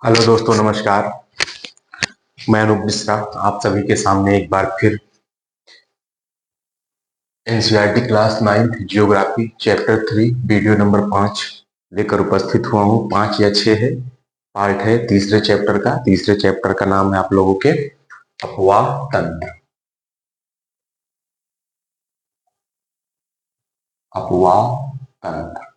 Hello दोस्तों, नमस्कार। मैं अनूप मिश्रा आप सभी के सामने एक बार फिर NCERT class 9th geography chapter 3 video number 5 लेकर उपस्थित हुआ हूँ। 5 या 6 है, पार्ट है तीसरे चैप्टर का। तीसरे चैप्टर का नाम है आप लोगों के अपवाह तंत्र। अपवाह तंत्र।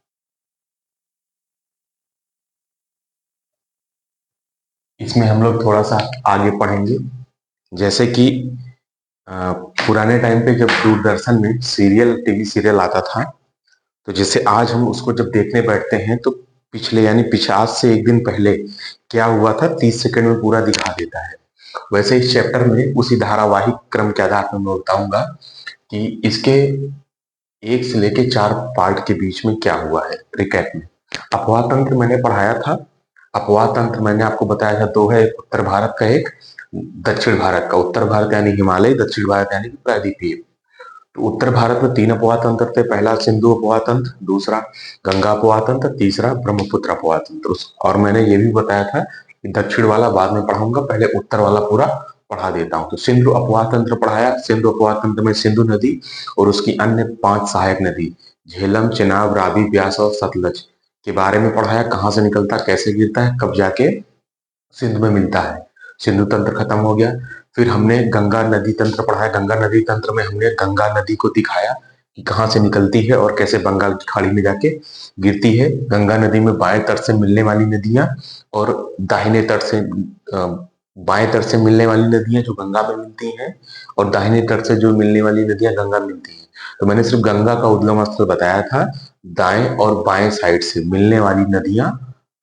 इसमें हम लोग थोड़ा सा आगे पढ़ेंगे। जैसे कि पुराने टाइम पे जब दूरदर्शन में टीवी सीरियल आता था, तो जैसे आज हम उसको जब देखने बैठते हैं तो पिछले यानी आज से एक दिन पहले क्या हुआ था 30 सेकंड में पूरा दिखा देता है। वैसे इस चैप्टर में उसी धारावाहिक क्रम के आधार पर मैं बताऊंगा कि इसके 1 से लेके 4 पार्ट के बीच में क्या हुआ है। रिकैप में अपवाह तंत्र मैंने पढ़ाया था। अपवाह तंत्र मैंने आपको बताया था दो है, उत्तर भारत का, एक दक्षिण भारत का। उत्तर भारत यानी हिमालय, दक्षिण भारत यानी प्रायद्वीपीय। तो उत्तर भारत में 3 अपवाह तंत्र थे। पहला सिंधु अपवाह तंत्र, दूसरा गंगा अपवाह तंत्र, तीसरा ब्रह्मपुत्र अपवाह तंत्र। और मैंने ये भी बताया था कि दक्षिण वाला बाद में पढ़ाऊंगा, पहले उत्तर वाला पूरा पढ़ा देता हूँ। तो सिंधु अपवाह तंत्र पढ़ाया। सिंधु अपवाह तंत्र में सिंधु नदी और उसकी अन्य 5 सहायक नदी झेलम, चिनाब, रावी, ब्यास और सतलज के बारे में पढ़ाया। कहाँ से निकलता, कैसे गिरता है, कब जाके सिंध में मिलता है। सिंधु तंत्र खत्म हो गया। फिर हमने गंगा नदी तंत्र पढ़ा है। गंगा नदी तंत्र में हमने गंगा नदी को दिखाया कि कहाँ से निकलती है और कैसे बंगाल की खाड़ी में जाके गिरती है। गंगा नदी में बाएं तट से मिलने वाली नदियां और दाहिने तट से बाएं तट से मिलने वाली नदियां जो गंगा में मिलती हैं, और दाहिने तट से जो मिलने वाली नदियां गंगा में मिलती हैं। तो मैंने सिर्फ गंगा का उद्गम स्थल बताया था। दाएं और बाएं साइड से मिलने वाली नदियां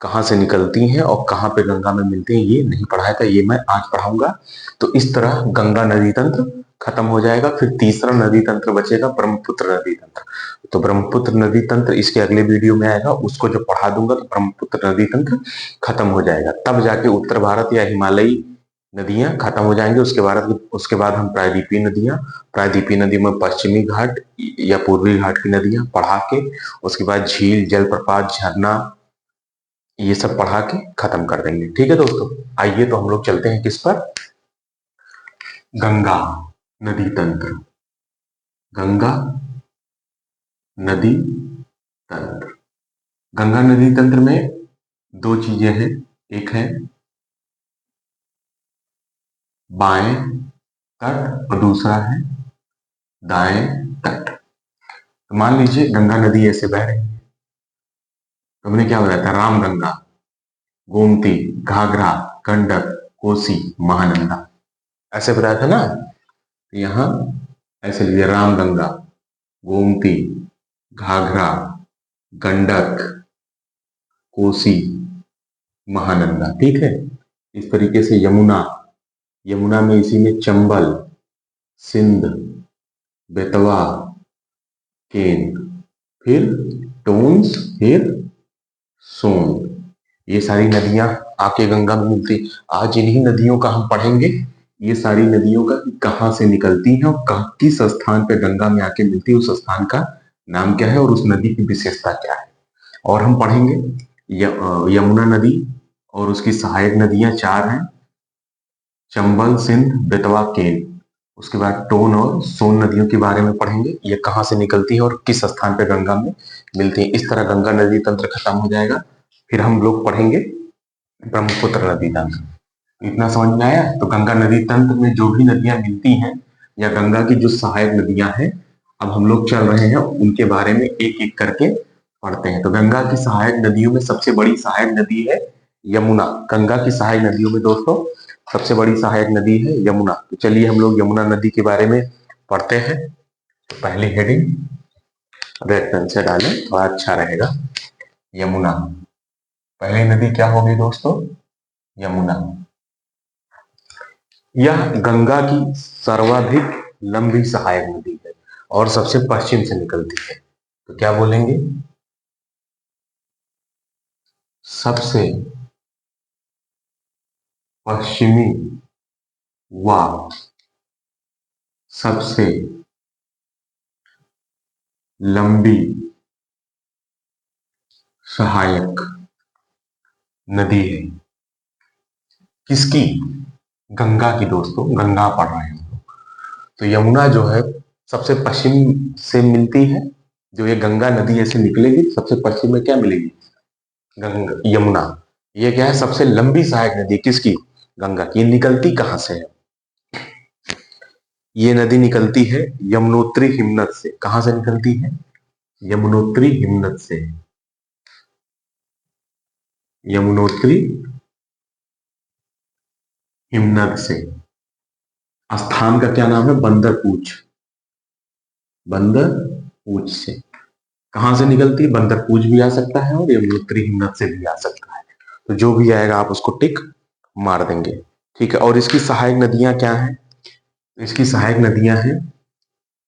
कहाँ से निकलती हैं और कहाँ पे गंगा में मिलती हैं ये नहीं पढ़ाया था, ये मैं आज पढ़ाऊंगा। तो इस तरह गंगा नदी तंत्र खत्म हो जाएगा। फिर तीसरा नदी तंत्र बचेगा, ब्रह्मपुत्र नदी तंत्र। तो ब्रह्मपुत्र नदी तंत्र इसके अगले वीडियो में आएगा, उसको जब पढ़ा दूंगा तो ब्रह्मपुत्र नदी तंत्र खत्म हो जाएगा। तब जाके उत्तर भारत या हिमालयी नदियां खत्म हो जाएंगी। उसके बाद हम प्रायद्वीपीय नदी में पश्चिमी घाट या पूर्वी घाट की नदियां पढ़ा के, उसके बाद झील, जलप्रपात, झरना, ये सब पढ़ा के खत्म कर देंगे। ठीक है दोस्तों, आइए तो हम लोग चलते हैं किस पर, गंगा नदी तंत्र। गंगा नदी तंत्र। गंगा नदी तंत्र में दो चीजें हैं। एक है बाएं तट और दूसरा है दाएं तट। तो मान लीजिए गंगा नदी ऐसे बह रही है, तो हमने क्या बताया था, राम गंगा, गोमती, घाघरा, गंडक, कोसी, महानंदा, ऐसे बताया था ना। तो यहाँ ऐसे लीजिए, राम गंगा, गोमती, घाघरा, गंडक, कोसी, महानंदा। ठीक है। इस तरीके से यमुना, यमुना में इसी में चंबल, सिंध, बेतवा, केन, फिर टोन्स, फिर सोन, ये सारी नदियां आके गंगा में मिलती। आज इन्हीं नदियों का हम पढ़ेंगे, ये सारी नदियों का कहाँ से निकलती हैं और किस स्थान पे गंगा में आके मिलती है, उस स्थान का नाम क्या है और उस नदी की विशेषता क्या है। और हम पढ़ेंगे यमुना नदी और उसकी सहायक नदियां 4 हैं, चंबल, सिंध, बेतवा, केन। उसके बाद टोन और सोन नदियों के बारे में पढ़ेंगे, ये कहाँ से निकलती है और किस स्थान पर गंगा में मिलती है। इस तरह गंगा नदी तंत्र खत्म हो जाएगा। फिर हम लोग पढ़ेंगे ब्रह्मपुत्र नदी तंत्र। इतना समझ में आया। तो गंगा नदी तंत्र में जो भी नदियां मिलती हैं या गंगा की जो सहायक नदियां हैं, अब हम लोग चल रहे हैं उनके बारे में एक एक करके पढ़ते हैं। तो गंगा की सहायक नदियों में सबसे बड़ी सहायक नदी है यमुना। गंगा की सहायक नदियों में दोस्तों सबसे बड़ी सहायक नदी है यमुना। तो चलिए हम लोग यमुना नदी के बारे में पढ़ते हैं। तो पहली हेडिंग रेड पेन से डालें, थोड़ा अच्छा रहेगा। यमुना, पहली नदी क्या होगी दोस्तों, यमुना। यह गंगा की सर्वाधिक लंबी सहायक नदी है और सबसे पश्चिम से निकलती है। तो क्या बोलेंगे, सबसे पश्चिमी व सबसे लंबी सहायक नदी है। किसकी? गंगा की दोस्तों, गंगा पढ़ रहे हैं हम लोग। तो यमुना जो है सबसे पश्चिम से मिलती है, जो ये गंगा नदी ऐसे निकलेगी सबसे पश्चिम में क्या मिलेगी? गंगा, यमुना। ये क्या है? सबसे लंबी सहायक नदी किसकी? गंगा की। निकलती कहाँ से है? ये नदी निकलती है यमुनोत्री हिमनद से। कहां से निकलती है? यमुनोत्री हिमनद से। यमुनोत्री हिमनद से। स्थान का क्या नाम है? बंदरपूछ। बंदरपूछ से। कहां से निकलती है? बंदरपूछ भी आ सकता है और यमुनोत्री हिमनद से भी आ सकता है। तो जो भी आएगा आप उसको टिक मार देंगे। ठीक है। और इसकी सहायक नदियां क्या हैं? इसकी सहायक नदियां हैं,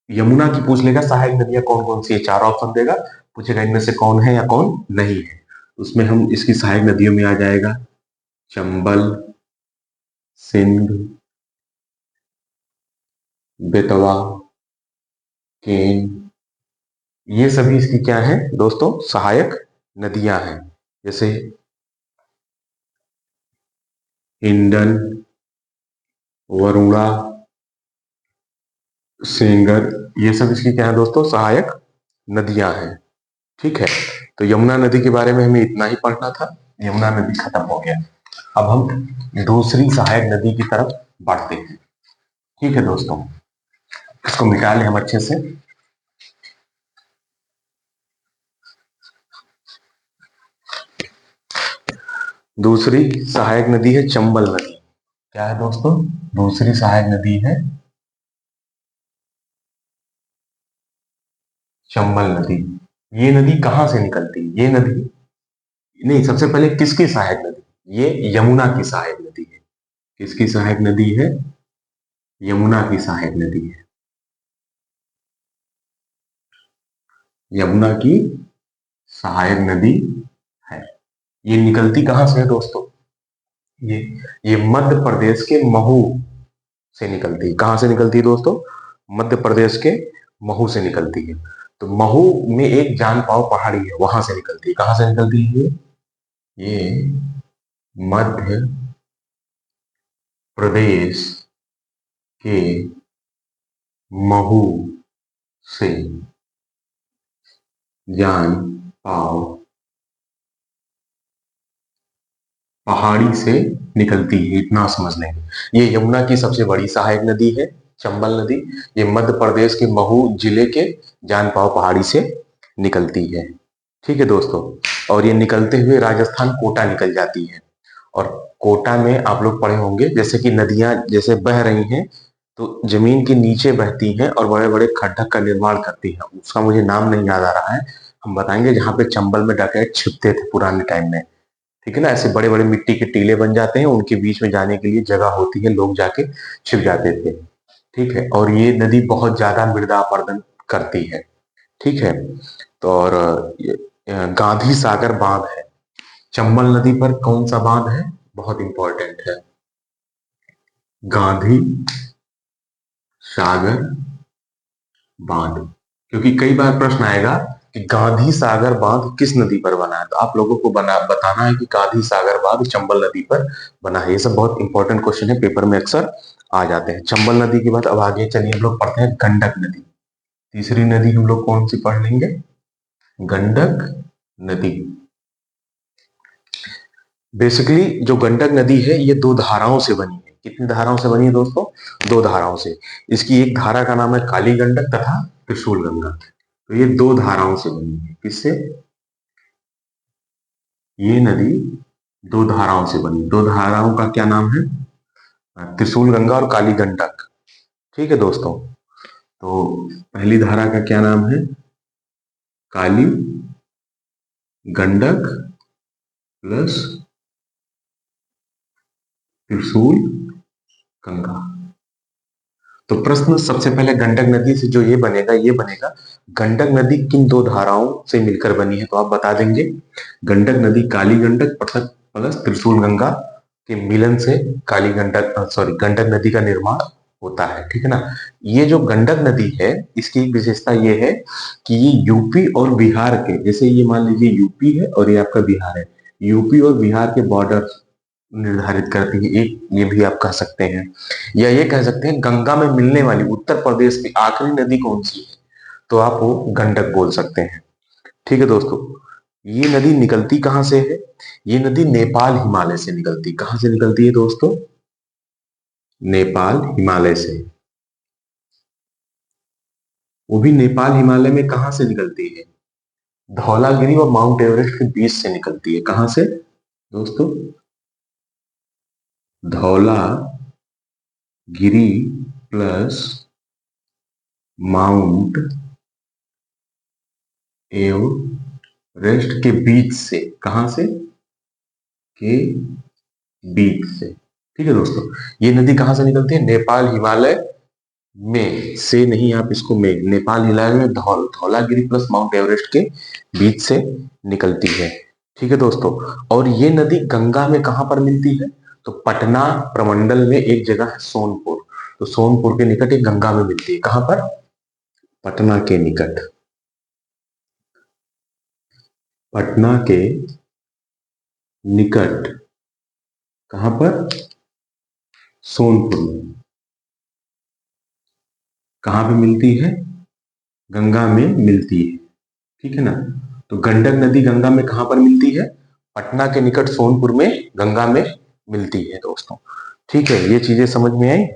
यमुना की पूछ लेगा सहायक नदियां कौन कौन सी है, चार ऑप्शन देगा, पूछेगा इनमें से कौन है या कौन नहीं है। उसमें हम इसकी सहायक नदियों में आ जाएगा चंबल, सिंध, बेतवा, केन। ये सभी इसकी क्या है दोस्तों? सहायक नदियां हैं। जैसे हिंडन, वरुणा, सेंगर, ये सब इसकी क्या है दोस्तों? सहायक नदियां हैं। ठीक है। तो यमुना नदी के बारे में हमें इतना ही पढ़ना था। यमुना नदी खत्म हो गया। अब हम दूसरी सहायक नदी की तरफ बढ़ते हैं। ठीक है दोस्तों, इसको मिटा लें हम अच्छे से। दूसरी सहायक नदी है चंबल नदी। क्या है दोस्तों? दूसरी सहायक नदी है चंबल नदी। ये नदी कहां से निकलती है? ये नदी नहीं, सबसे पहले किसकी सहायक नदी? ये यमुना की सहायक नदी है। किसकी सहायक नदी है? यमुना की सहायक नदी है। यमुना की सहायक नदी है। ये निकलती कहां से है दोस्तों? ये ये मध्य प्रदेश के महू से निकलती है। कहां से निकलती है दोस्तों? मध्य प्रदेश के महू से निकलती है। तो महू में एक जान पाओ पहाड़ी है, वहां से निकलती है। कहां से निकलती है ये मध्य प्रदेश के महू से जान पाओ पहाड़ी से निकलती है, इतना समझ लेंगे। ये यमुना की सबसे बड़ी सहायक नदी है चंबल नदी। ये मध्य प्रदेश के महू जिले के जान पाओ पहाड़ी से निकलती है। ठीक है दोस्तों। और ये निकलते हुए राजस्थान कोटा निकल जाती है। और कोटा में आप लोग पढ़े होंगे जैसे कि नदियां जैसे बह रही हैं तो जमीन के नीचे बहती हैं और बड़े बड़े खड्डक का निर्माण करती हैं। उसका मुझे नाम नहीं याद आ रहा है, हम बताएंगे। जहां पे चंबल में डकैत छिपते थे पुराने टाइम में। ठीक है ना, ऐसे बड़े बड़े मिट्टी के टीले बन जाते हैं, उनके बीच में जाने के लिए जगह होती है, लोग जाके छिप जाते थे। ठीक है। और ये नदी बहुत ज्यादा मृदा अपरदन करती है। ठीक है। तो और गांधी सागर बांध है। चंबल नदी पर कौन सा बांध है? बहुत इंपॉर्टेंट है, गांधी सागर बांध। क्योंकि कई बार प्रश्न आएगा कि गांधी सागर बांध किस नदी पर बना है, तो आप लोगों को बताना है कि गांधी सागर बांध चंबल नदी पर बना है। ये सब बहुत इंपॉर्टेंट क्वेश्चन है, पेपर में अक्सर आ जाते हैं। चंबल नदी के बाद अब आगे चलिए हम लोग पढ़ते हैं गंडक नदी। तीसरी नदी हम लोग कौन सी पढ़ लेंगे? गंडक नदी। बेसिकली जो गंडक नदी है ये दो धाराओं से बनी है। कितनी धाराओं से बनी है दोस्तों? दो धाराओं से। इसकी एक धारा का नाम है काली गंडक तथा त्रिशूल गंगा। तो ये दो धाराओं से बनी है। किससे? ये नदी दो धाराओं से बनी। दो धाराओं का क्या नाम है? त्रिशूल गंगा और काली गंडक। ठीक है दोस्तों। तो पहली धारा का क्या नाम है? काली गंडक प्लस त्रिशूल गंगा। तो प्रश्न सबसे पहले गंडक नदी से जो ये बनेगा गंडक नदी किन दो धाराओं से मिलकर बनी है, तो आप बता देंगे गंडक नदी काली गंडक प्लस त्रिशूल गंगा के मिलन से काली गंडक गंडक नदी का निर्माण होता है। ठीक है ना। ये जो गंडक नदी है इसकी एक विशेषता ये है कि ये यूपी और बिहार के, जैसे ये मान लीजिए यूपी है और ये आपका बिहार है, यूपी और बिहार के बॉर्डर निर्धारित करती है, एक ये भी आप कह सकते हैं। या ये कह सकते हैं गंगा में मिलने वाली उत्तर प्रदेश की आखिरी नदी कौन सी है, तो आप वो गंडक बोल सकते हैं। ठीक है दोस्तों, ये नदी निकलती कहां से है? ये नदी नेपाल हिमालय से निकलती। कहां से निकलती है दोस्तों? नेपाल हिमालय से। वो भी नेपाल हिमालय में कहां से निकलती है? धौलागिरी और माउंट एवरेस्ट के बीच से निकलती है। कहां से दोस्तों? धौलागिरी प्लस माउंट एवरेस्ट के बीच से। कहां से? के बीच से। ठीक है दोस्तों, ये नदी कहां से निकलती है? नेपाल हिमालय में से, नहीं आप इसको में, नेपाल हिमालय में धौलागिरी प्लस माउंट एवरेस्ट के बीच से निकलती है। ठीक है दोस्तों, और ये नदी गंगा में कहां पर मिलती है? तो पटना प्रमंडल में एक जगह है सोनपुर, तो सोनपुर के निकट एक गंगा में मिलती है। कहां पर? पटना के निकट। पटना के निकट कहां पर? सोनपुर में। कहां पे मिलती है? गंगा में मिलती है। ठीक है ना, तो गंडक नदी गंगा में कहां पर मिलती है? पटना के निकट सोनपुर में गंगा में मिलती है दोस्तों। ठीक है, ये चीजें समझ में आई।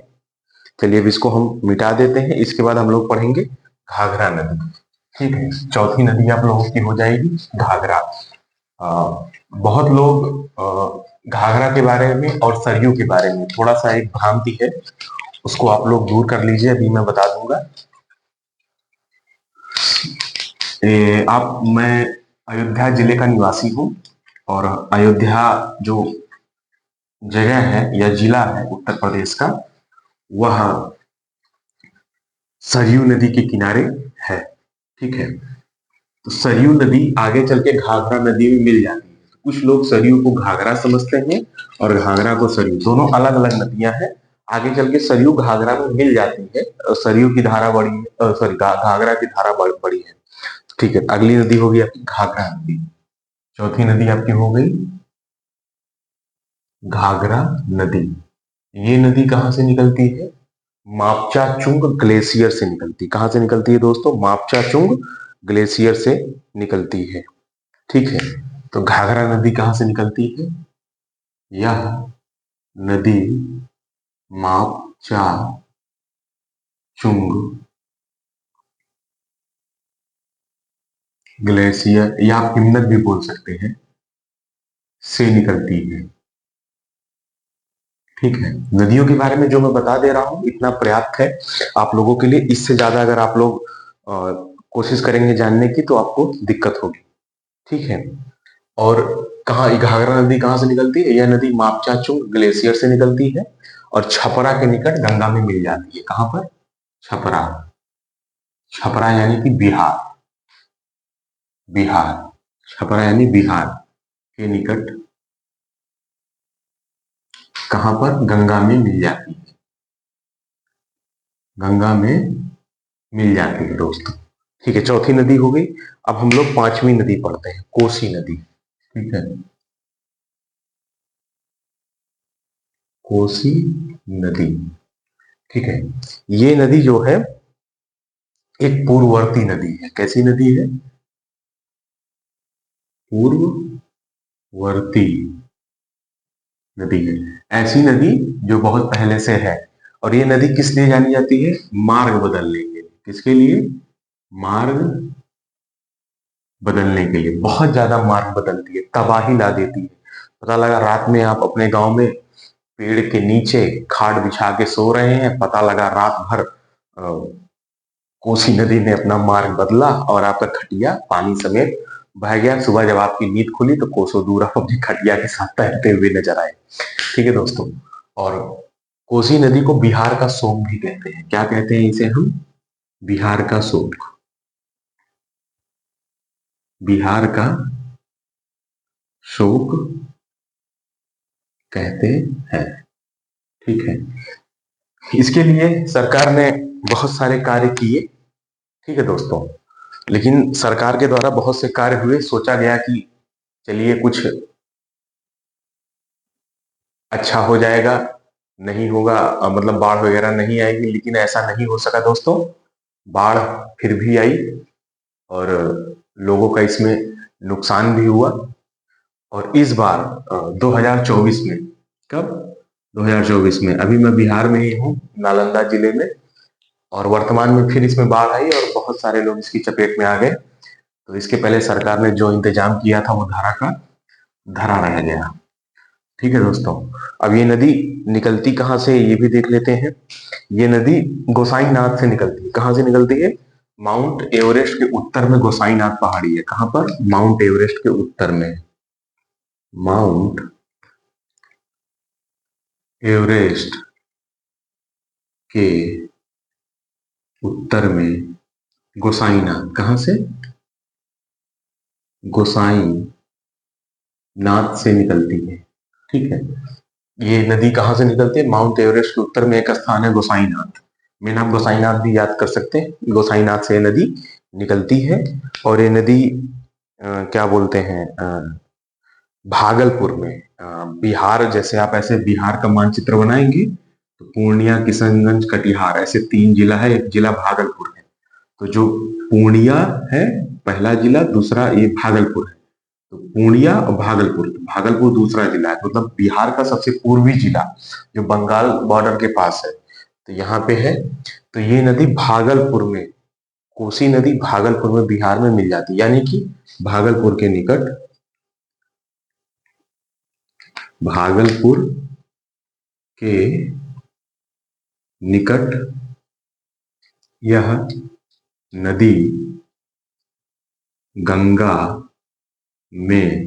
चलिए अब इसको हम मिटा देते हैं। इसके बाद हम लोग पढ़ेंगे घाघरा नदी। ठीक है, चौथी नदी आप लोगों की हो जाएगी घाघरा। बहुत लोग घाघरा के बारे में और सरयू के बारे में थोड़ा सा एक भ्रांति है, उसको आप लोग दूर कर लीजिए, अभी मैं बता दूंगा। मैं अयोध्या जिले का निवासी हूँ, और अयोध्या जो जगह है या जिला है उत्तर प्रदेश का, वह सरयू नदी के किनारे है। ठीक है, तो सरयू नदी आगे चल के घाघरा नदी में मिल जाती है। कुछ लोग सरयू को घाघरा समझते हैं और घाघरा को सरयू, दोनों अलग अलग नदियां हैं। आगे चल के सरयू घाघरा में मिल जाती है, सरयू की धारा बड़ी है, सॉरी घाघरा की धारा बड़ी है। ठीक है, अगली नदी होगी आपकी घाघरा नदी। चौथी नदी आपकी हो गई घाघरा नदी। ये नदी कहां से निकलती है? मापचाचुंग ग्लेशियर से निकलती। कहां से निकलती है दोस्तों? मापचाचुंग ग्लेशियर से निकलती है। ठीक है, तो घाघरा नदी कहां से निकलती है? यह नदी मापचाचुंग ग्लेशियर, या आप हिमनद भी बोल सकते हैं, से निकलती है। ठीक है, नदियों के बारे में जो मैं बता दे रहा हूं इतना पर्याप्त है आप लोगों के लिए। इससे ज्यादा अगर आप लोग कोशिश करेंगे जानने की तो आपको दिक्कत होगी। ठीक है, और कहा घाघरा नदी कहां से निकलती है? यह नदी मापचाचुंग ग्लेशियर से निकलती है और छपरा के निकट गंगा में मिल जाती है। कहां पर? छपरा। छपरा यानी कि बिहार। बिहार, छपरा यानी बिहार के निकट कहां पर? गंगा में मिल जाती है। गंगा में मिल जाती है दोस्तों। ठीक है, चौथी नदी हो गई। अब हम लोग पांचवी नदी पढ़ते हैं, कोसी नदी। ठीक है, कोसी नदी। ठीक है, ये नदी जो है एक पूर्ववर्ती नदी है। कैसी नदी है? पूर्ववर्ती नदी है। ऐसी नदी जो बहुत पहले से है। और ये नदी किस लिए जानी जाती है? मार्ग बदलने के लिए। किसके लिए? मार्ग बदलने के लिए। बहुत ज्यादा मार्ग बदलती है, तबाही ला देती है। पता लगा रात में आप अपने गांव में पेड़ के नीचे खाट बिछा के सो रहे हैं, पता लगा रात भर कोसी नदी ने अपना मार्ग बदला और आपका खटिया पानी समेत बह गया। सुबह जब आपकी नींद खुली तो कोसों दूर आप अपनी खटिया के साथ तैरते हुए नजर आए। ठीक है दोस्तों, और कोसी नदी को बिहार का शोक भी कहते हैं। क्या कहते हैं इसे हम? बिहार का शोक। बिहार का शोक कहते हैं। ठीक है, इसके लिए सरकार ने बहुत सारे कार्य किए। ठीक है दोस्तों, लेकिन सरकार के द्वारा बहुत से कार्य हुए, सोचा गया कि चलिए कुछ अच्छा हो जाएगा, नहीं होगा, मतलब बाढ़ वगैरह नहीं आएगी, लेकिन ऐसा नहीं हो सका दोस्तों। बाढ़ फिर भी आई और लोगों का इसमें नुकसान भी हुआ। और इस बार 2024 में, कब, 2024 में, अभी मैं बिहार में ही हूँ, नालंदा जिले में, और वर्तमान में फिर इसमें बाढ़ आई और बहुत सारे लोग इसकी चपेट में आ गए। तो इसके पहले सरकार ने जो इंतजाम किया था वो धारा का धरा रह गया। ठीक है दोस्तों, अब ये नदी निकलती कहाँ से ये भी देख लेते हैं। ये नदी गोसाईनाथ से निकलती है। कहाँ से निकलती है? माउंट एवरेस्ट के उत्तर में गोसाईनाथ पहाड़ी है। कहाँ पर? माउंट एवरेस्ट के उत्तर में। माउंट एवरेस्ट के उत्तर में गोसाईनाथ। कहाँ से? गोसाईनाथ से निकलती है। ठीक है, ये नदी कहाँ से निकलती है? माउंट एवरेस्ट के उत्तर में एक स्थान है गोसाईनाथ। मेन आप गोसाईनाथ भी याद कर सकते हैं। गोसाईनाथ से ये नदी निकलती है और ये नदी क्या बोलते हैं, भागलपुर में, बिहार, जैसे आप ऐसे बिहार का मानचित्र बनाएंगे तो पूर्णिया, किशनगंज, कटिहार, ऐसे 3 जिला है, एक जिला भागलपुर है। तो जो पूर्णिया है पहला जिला, दूसरा ये भागलपुर है। तो पूर्णिया और भागलपुर, तो भागलपुर दूसरा जिला है, मतलब बिहार का सबसे पूर्वी जिला जो बंगाल बॉर्डर के पास है, तो यहाँ पे है। तो ये नदी भागलपुर में, कोसी नदी भागलपुर में, बिहार में मिल जाती है, यानी कि भागलपुर के निकट, भागलपुर के निकट यह नदी गंगा में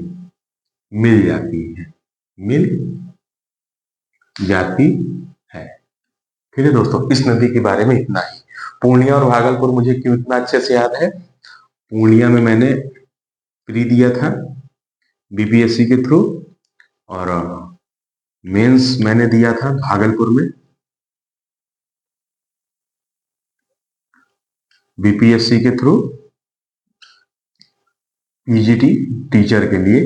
मिल जाती है, मिल जाती है। ठीक है दोस्तों, इस नदी के बारे में इतना ही। पूर्णिया और भागलपुर मुझे क्यों इतना अच्छे से याद है? पूर्णिया में मैंने प्री दिया था बीपीएससी के थ्रू, और मेंस मैंने दिया था भागलपुर में बीपीएससी के थ्रू, पीजीटी टीचर के लिए।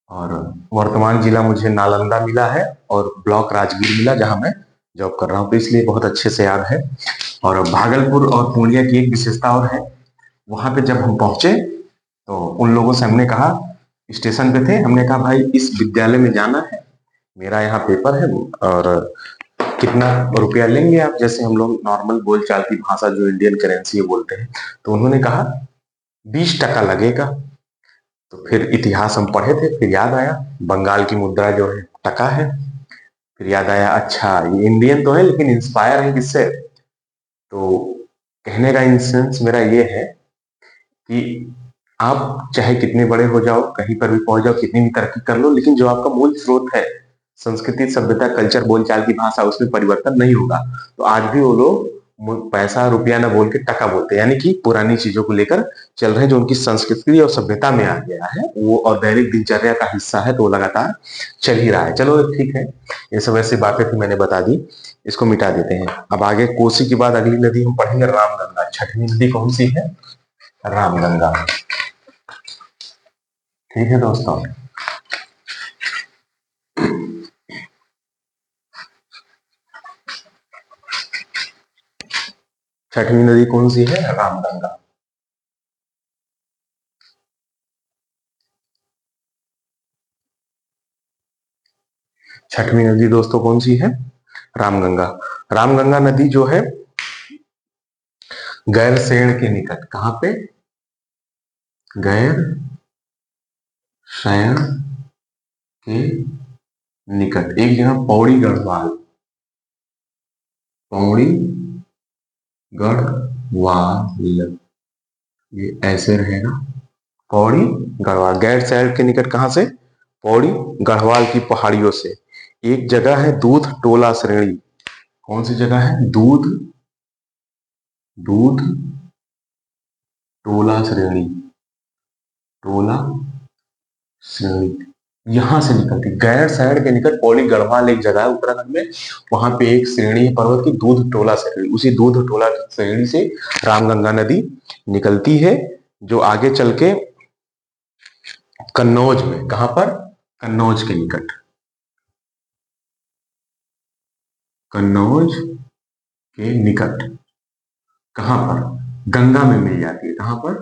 और वर्तमान जिला मुझे नालंदा मिला है और ब्लॉक राजगीर मिला, जहां मैं जॉब कर रहा हूं, तो इसलिए बहुत अच्छे से याद है। और भागलपुर और पूर्णिया की एक विशेषता और है, वहां पे जब हम पहुंचे तो उन लोगों से हमने कहा, स्टेशन पे थे, हमने कहा भाई इस विद्यालय में जाना है, मेरा यहाँ पेपर है, और कितना रुपया लेंगे आप, जैसे हम लोग नॉर्मल बोलचाल की भाषा जो इंडियन करेंसी है बोलते हैं। तो उन्होंने कहा 20 टका लगेगा। तो फिर इतिहास हम पढ़े थे, फिर याद आया बंगाल की मुद्रा जो है टका है। फिर याद आया, अच्छा ये इंडियन तो है लेकिन इंस्पायर है किससे? तो कहने का इंसेंस मेरा ये है कि आप चाहे कितने बड़े हो जाओ, कहीं पर भी पहुंच जाओ, कितनी भी तरक्की कर लो, लेकिन जो आपका मूल स्रोत है, संस्कृति, सभ्यता, कल्चर, बोलचाल की भाषा, उसमें परिवर्तन नहीं होगा। तो आज भी वो लोग पैसा रुपया ना बोल के टका बोलते हैं, यानी कि पुरानी चीजों को लेकर चल रहे हैं, जो उनकी संस्कृति और सभ्यता में आ गया है वो, और दैनिक दिनचर्या का हिस्सा है, तो वो लगातार चल ही रहा है। चलो ठीक है, ये सब ऐसी बातें थी, मैंने बता दी, इसको मिटा देते हैं। अब आगे कोसी के बाद अगली नदी हम पढ़ेंगे रामगंगा। छठवीं नदी कौन सी है? रामगंगा। ठीक है दोस्तों, छठवीं नदी कौन सी है? रामगंगा। छठवीं नदी दोस्तों कौन सी है? रामगंगा। रामगंगा नदी जो है गैरसैंण के निकट, कहां पे? गैरसैंण के निकट एक जगह पौड़ी गढ़वाल, पौड़ी गढ़वाल, ये ऐसे रहेगा, पौड़ी गढ़वाल, गैरसैंण के निकट। कहां से? पौड़ी गढ़वाल की पहाड़ियों से। एक जगह है दूध टोला श्रेणी। कौन सी जगह है? दूध, दूध टोला श्रेणी, टोला श्रेणी, यहां से निकलती। गैरसैंण के निकट पौड़ी गढ़वाल एक जगह है उत्तराखंड में, वहां पे एक श्रेणी है पर्वत की, दूध टोला श्रेणी, उसी दूध टोला श्रेणी से रामगंगा नदी निकलती है, जो आगे चल के कन्नौज में, कहां पर? कन्नौज के निकट, कन्नौज के निकट, कहां पर? गंगा में मिल जाती है। कहां पर?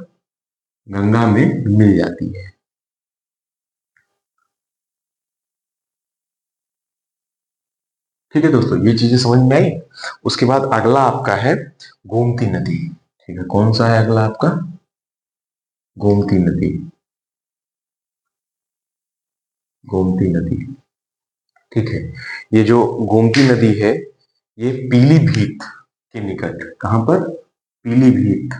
गंगा में मिल जाती है। ठीक है दोस्तों, ये चीजें समझ में आई। उसके बाद अगला आपका है गोमती नदी। ठीक है, कौन सा है अगला आपका? गोमती नदी। गोमती नदी, ठीक है। ये जो गोमती नदी है, ये पीलीभीत के निकट, कहां पर? पीलीभीत।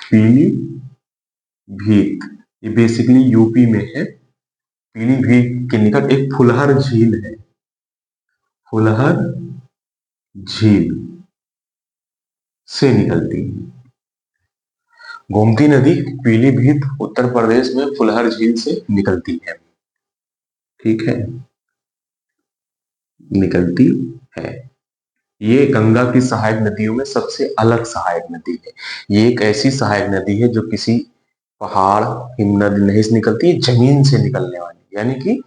पीलीभीत, ये बेसिकली यूपी में है। पीलीभीत के निकट एक फुलहर झील है। फुलहर झील से निकलती है। गोमती नदी पीलीभीत उत्तर प्रदेश में फुलहर झील से निकलती है। ठीक है, निकलती है। ये गंगा की सहायक नदियों में सबसे अलग सहायक नदी है। ये एक ऐसी सहायक नदी है जो किसी पहाड़, हिमनद नहीं से निकलती है, जमीन से निकलने वाली, यानी कि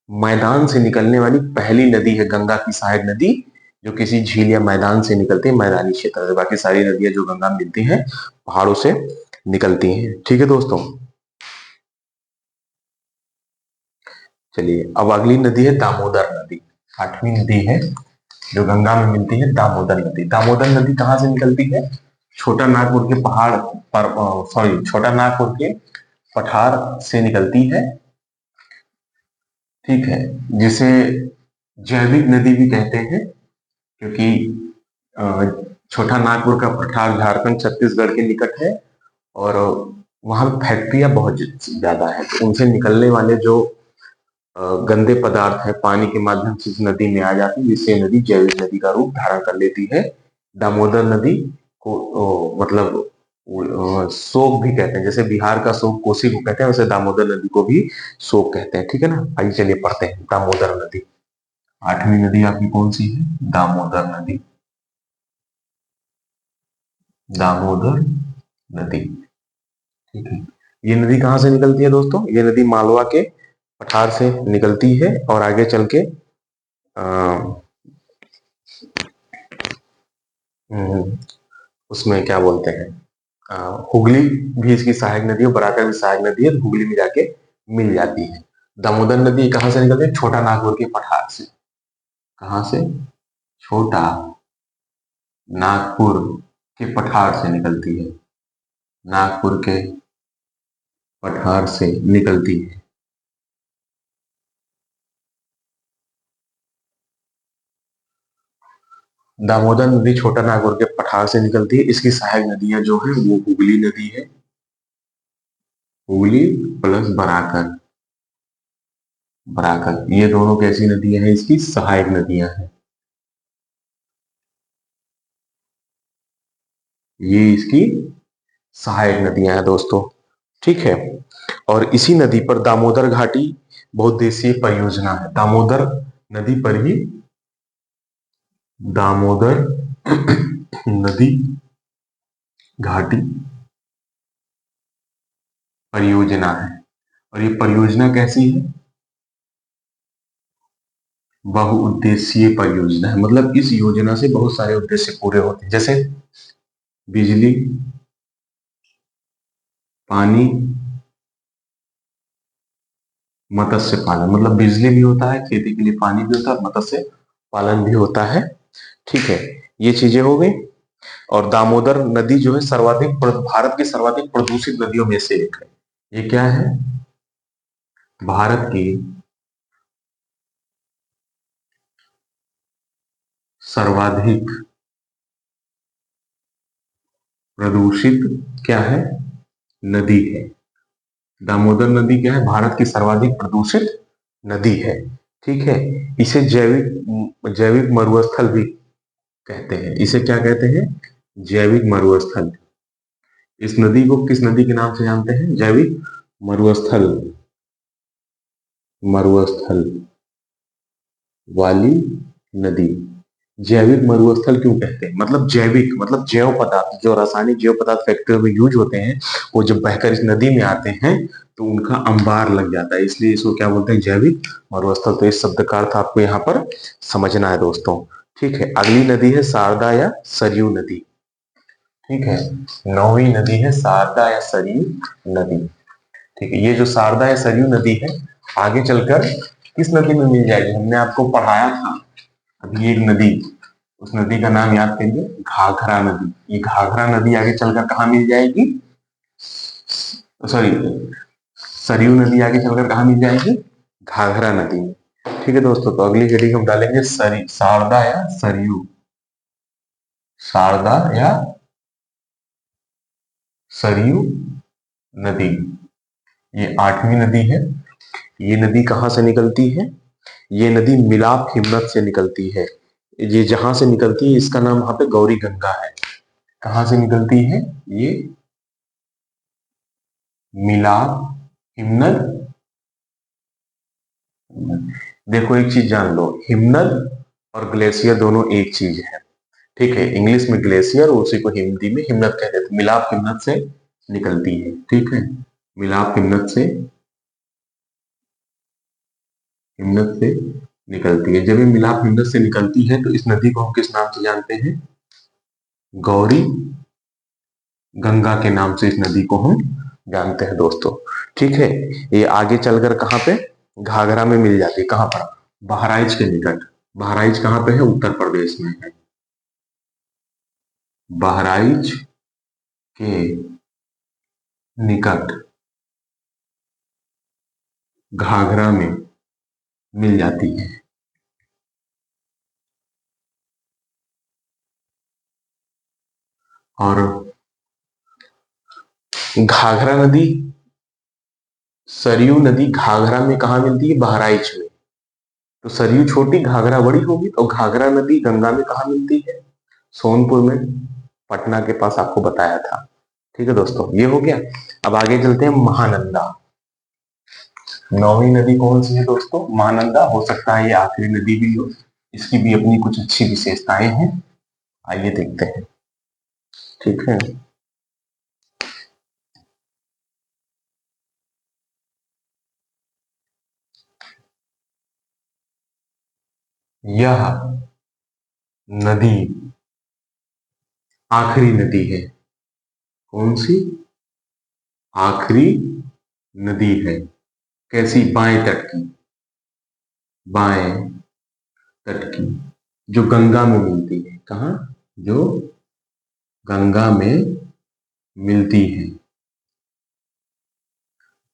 मैदान से निकलने वाली पहली नदी है गंगा की सहायक नदी, जो किसी झील या मैदान से निकलती है, मैदानी क्षेत्र से। बाकी सारी नदियां जो गंगा में मिलती हैं पहाड़ों से निकलती हैं। ठीक है दोस्तों, चलिए अब अगली नदी है दामोदर नदी। आठवीं नदी है जो गंगा में मिलती है, दामोदर नदी। दामोदर नदी कहाँ से निकलती है? छोटा नागपुर के पहाड़ पर, सॉरी, छोटा नागपुर के पठार से निकलती है। ठीक है, जिसे जैविक नदी भी कहते हैं, क्योंकि छोटा नागपुर का पठार झारखंड छत्तीसगढ़ के निकट है और वहां फैक्ट्रियां बहुत ज्यादा है, तो उनसे निकलने वाले जो गंदे पदार्थ है पानी के माध्यम से इस नदी में आ जाती है, जिससे नदी जैविक नदी का रूप धारण कर लेती है। दामोदर नदी को मतलब शोक भी कहते हैं, जैसे बिहार का शोक कोसी को कहते हैं, वैसे दामोदर नदी को भी शोक कहते हैं। ठीक है ना, आइए चलिए पढ़ते हैं दामोदर नदी। आठवीं नदी आपकी कौन सी है? दामोदर नदी। दामोदर नदी, ठीक है। ये नदी कहाँ से निकलती है दोस्तों? ये नदी मालवा के पठार से निकलती है और आगे चल के उसमें क्या बोलते हैं, हुगली भी इसकी सहायक नदी है, बराकर भी सहायक नदी है, हुगली में जाके मिल जाती है। दामोदर नदी कहाँ से निकलती है? छोटा नागपुर के पठार से। कहाँ से? छोटा नागपुर के पठार से निकलती है। नागपुर के पठार से निकलती है। दामोदर नदी छोटा नागपुर के पठार से निकलती है। इसकी सहायक नदियां जो है वो हुगली नदी है, हुगली प्लस बराकर। बराकर, ये दोनों कैसी नदियां हैं? इसकी सहायक नदियां हैं। ये इसकी सहायक नदियां हैं दोस्तों। ठीक है, और इसी नदी पर दामोदर घाटी बहुउद्देशीय परियोजना है। दामोदर नदी पर ही दामोदर नदी घाटी परियोजना है। और ये परियोजना कैसी है? बहुउद्देशीय परियोजना है, मतलब इस योजना से बहुत सारे उद्देश्य पूरे होते हैं, जैसे बिजली, पानी, मत्स्य पालन, मतलब बिजली भी होता है, खेती के लिए पानी भी होता है, मत्स्य पालन भी होता है। ठीक है, ये चीजें हो गई। और दामोदर नदी जो है भारत की सर्वाधिक प्रदूषित नदियों में से एक है। ये क्या है? भारत की सर्वाधिक प्रदूषित क्या है? नदी है। दामोदर नदी क्या है? भारत की सर्वाधिक प्रदूषित नदी है। ठीक है, इसे जैविक जैविक मरुस्थल भी कहते हैं। इसे क्या कहते हैं? जैविक मरुस्थल। इस नदी को किस नदी के नाम से जानते हैं? जैविक मरुस्थल। मरुस्थल वाली नदी। जैविक मरुस्थल क्यों कहते हैं? मतलब जैविक मतलब जैव पदार्थ, जो रासायनिक जैव पदार्थ फैक्ट्रियों में यूज होते हैं, वो जब बहकर इस नदी में आते हैं तो उनका अंबार लग जाता है, इसलिए इसको क्या बोलते हैं, जैविक मरुस्थल। तो इस शब्द का अर्थ आपको यहाँ पर समझना है दोस्तों। ठीक है, अगली नदी है शारदा या सरयू नदी। ठीक है, 9वीं नदी है शारदा या सरयू नदी। ठीक है, ये जो शारदा या सरयू नदी है आगे चलकर किस नदी में मिल जाएगी, हमने आपको पढ़ाया था अभी एक नदी, उस नदी का नाम याद करिए, घाघरा नदी। ये घाघरा नदी आगे चलकर कहाँ मिल जाएगी, सॉरी, सरयू नदी आगे चलकर कहाँ मिल जाएगी, घाघरा नदी में। ठीक है दोस्तों, तो अगली हेडिंग हम डालेंगे शारदा या सरयू, शारदा या सरयू नदी। ये 8वीं नदी है। ये नदी कहाँ से निकलती है, ये नदी मिलाप हिम्मत से निकलती है। ये जहां से निकलती है इसका नाम वहां पे गौरी गंगा है। कहां से निकलती है ये, मिलाप हिमनद। देखो एक चीज जान लो, हिमनद और ग्लेशियर दोनों एक चीज है। ठीक है, इंग्लिश में ग्लेशियर, उसी को हिंदी में हिमनद कहते हैं। मिलाप हिमनद से निकलती है। ठीक है, मिलाप हिमनद से निकलती है। जब ये मिलाप हिमनद से निकलती है तो इस नदी को हम किस नाम से जानते हैं, गौरी गंगा के नाम से इस नदी को हम जानते हैं दोस्तों। ठीक है, ये आगे चलकर कहां पे, घाघरा में मिल जाती है। कहां पर, बहराइच के निकट। बहराइच कहां पे है, उत्तर प्रदेश में है। बहराइच के निकट घाघरा में मिल जाती है। और घाघरा नदी, सरयू नदी घाघरा में कहा मिलती है, बहराइच में। तो सरयू छोटी, घाघरा बड़ी होगी। और घाघरा नदी गंगा में कहा मिलती है, सोनपुर में, पटना के पास, आपको बताया था। ठीक है दोस्तों, ये हो गया। अब आगे चलते हैं, महानंदा। 9वीं नदी कौन सी है दोस्तों, महानंदा। हो सकता है ये आखिरी नदी भी हो, इसकी भी अपनी कुछ अच्छी विशेषताएं हैं, आइए देखते हैं। ठीक है, यह नदी आखिरी नदी है। कौन सी, आखिरी नदी है। कैसी, बाएं तट की, बाएं तट की, जो गंगा में मिलती है। कहा, जो गंगा में मिलती है।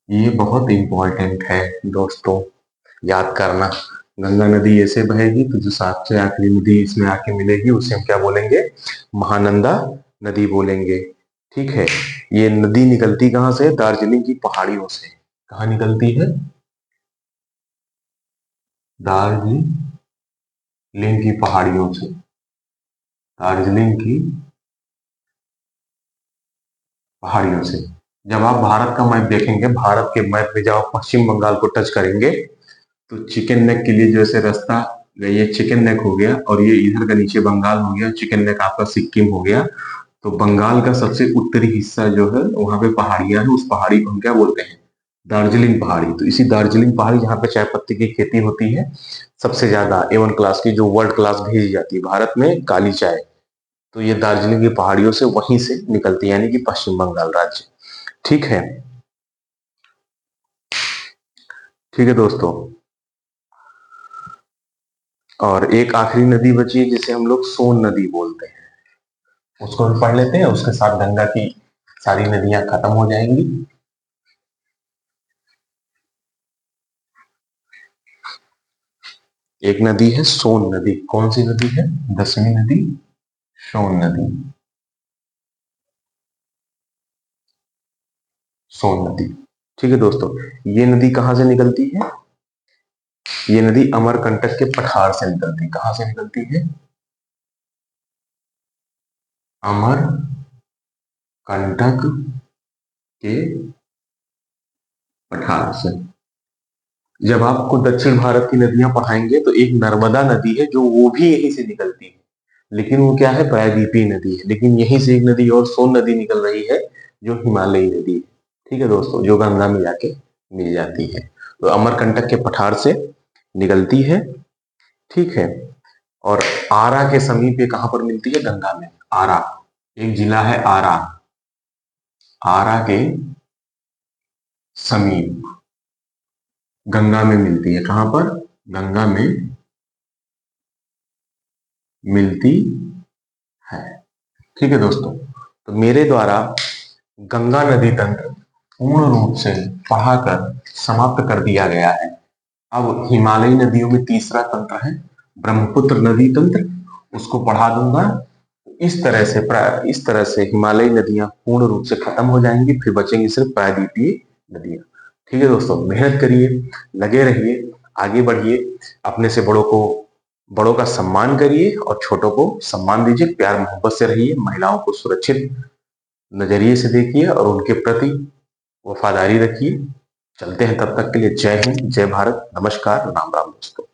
ये बहुत इंपॉर्टेंट है दोस्तों, याद करना। गंगा नदी ऐसे बहेगी तो जो सबसे आखिरी नदी इसमें आके मिलेगी उसे हम क्या बोलेंगे, महानंदा नदी बोलेंगे। ठीक है, ये नदी निकलती कहां से, दार्जिलिंग की पहाड़ियों से। कहा निकलती है, दार्जिलिंग की पहाड़ियों से। दार्जिलिंग की पहाड़ियों से। जब आप भारत का मैप देखेंगे, भारत के मैप में जब आप पश्चिम बंगाल को टच करेंगे तो चिकन नेक के लिए जो ऐसे रास्ता, ये चिकन नेक हो गया और ये इधर का नीचे बंगाल हो गया, चिकन नेक आपका सिक्किम हो गया। तो बंगाल का सबसे उत्तरी हिस्सा जो है वहां पे पहाड़ियां हैं, उस पहाड़ी को हम क्या बोलते हैं, दार्जिलिंग पहाड़ी। तो इसी दार्जिलिंग पहाड़ी जहाँ पे चाय पत्ती की खेती होती है, सबसे ज्यादा A1 क्लास की, जो वर्ल्ड क्लास भेजी जाती है भारत में, काली चाय, तो ये दार्जिलिंग की पहाड़ियों से वहीं से निकलती है, यानी कि पश्चिम बंगाल राज्य। ठीक है, ठीक है दोस्तों। और एक आखिरी नदी बची है जिसे हम लोग सोन नदी बोलते हैं, उसको भी पढ़ लेते हैं, उसके साथ गंगा की सारी नदियां खत्म हो जाएंगी। एक नदी है सोन नदी। कौन सी नदी है, 10वीं नदी, सोन नदी। सोन नदी। ठीक है दोस्तों, ये नदी कहां से निकलती है, ये नदी अमरकंटक के पठार से निकलती है। कहां से निकलती है, अमरकंटक के पठार से। जब आपको दक्षिण भारत की नदियां पढ़ाएंगे तो एक नर्मदा नदी है जो वो भी यहीं से निकलती है, लेकिन वो क्या है, प्रायद्वीपीय नदी है। लेकिन यहीं से एक नदी और सोन नदी निकल रही है जो हिमालयी नदी है। ठीक है दोस्तों, जो गंगा में जाके मिल जाती है। तो अमरकंटक के पठार से निकलती है, ठीक है। और आरा के समीप ये कहां पर मिलती है? गंगा में। आरा एक जिला है, आरा। आरा के समीप गंगा में मिलती है। कहां पर? गंगा में मिलती है, ठीक है दोस्तों। तो मेरे द्वारा गंगा नदी तंत्र पूर्ण रूप से पढ़ाकर समाप्त कर दिया गया है। अब हिमालयी नदियों में तीसरा तंत्र है ब्रह्मपुत्र नदी तंत्र, उसको पढ़ा दूंगा। इस तरह से हिमालयी नदियां पूर्ण रूप से खत्म हो जाएंगी, फिर बचेंगी सिर्फ प्रायद्वीपीय नदियां। ठीक है दोस्तों, मेहनत करिए, लगे रहिए, आगे बढ़िए, अपने से बड़ों का सम्मान करिए और छोटों को सम्मान दीजिए, प्यार मोहब्बत से रहिए, महिलाओं को सुरक्षित नजरिए से देखिए और उनके प्रति वफादारी रखिए। चलते हैं, तब तक के लिए जय हिंद, जय भारत, नमस्कार, राम राम दोस्तों।